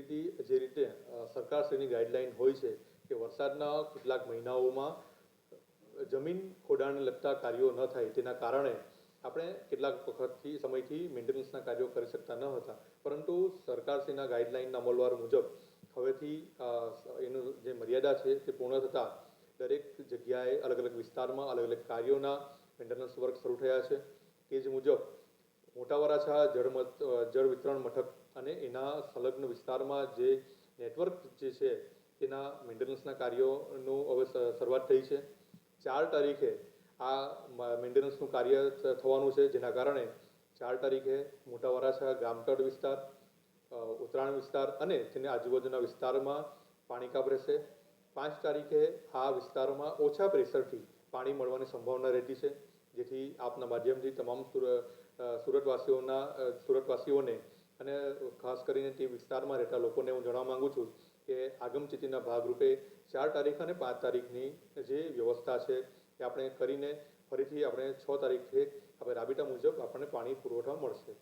ફરીથી જે રીતે સરકારશ્રીની ગાઈડલાઈન હોય છે કે વરસાદના કેટલાક મહિનાઓમાં જમીન ખોદાણને લગતા કાર્યો ન થાય તેના કારણે આપણે કેટલાક વખતથી સમયથી મેન્ટેનન્સના કાર્યો કરી શકતા ન હતા, પરંતુ સરકારશ્રીના ગાઈડલાઈનના અમલવાર મુજબ હવેથી એનું જે મર્યાદા છે તે પૂર્ણ થતાં દરેક જગ્યાએ અલગ અલગ વિસ્તારમાં અલગ અલગ કાર્યોના મેન્ટેનન્સ વર્ક શરૂ થયા છે. તે જ મુજબ મોટા વરાછા જળ વિતરણ મથક અને એના સંલગ્ન વિસ્તારમાં જે નેટવર્ક જે છે તેના મેન્ટેનન્સના કાર્યોનું હવે શરૂઆત થઈ છે. 4 તારીખે આ મેન્ટેનન્સનું કાર્ય થવાનું છે, જેના કારણે 4 તારીખે મોટા વરાછા ગામતળ વિસ્તાર, ઉત્તરાયણ વિસ્તાર અને તેની આજુબાજુના વિસ્તારમાં પાણી કાપ રહેશે. 5 તારીખે આ વિસ્તારમાં ઓછા પ્રેશરથી પાણી મળવાની સંભાવના રહેતી છે, જેથી આપના માધ્યમથી તમામ સુરતવાસીઓને અને ખાસ કરીને તે વિસ્તારમાં રહેતા લોકોને હું જણાવવા માગું છું કે આગમચેતીના ભાગરૂપે 4 તારીખ અને 5 તારીખની જે વ્યવસ્થા છે એ આપણે કરીને ફરીથી આપણે 6 તારીખથી આપણે રાબેતા મુજબ આપણને પાણી પુરવઠા મળશે.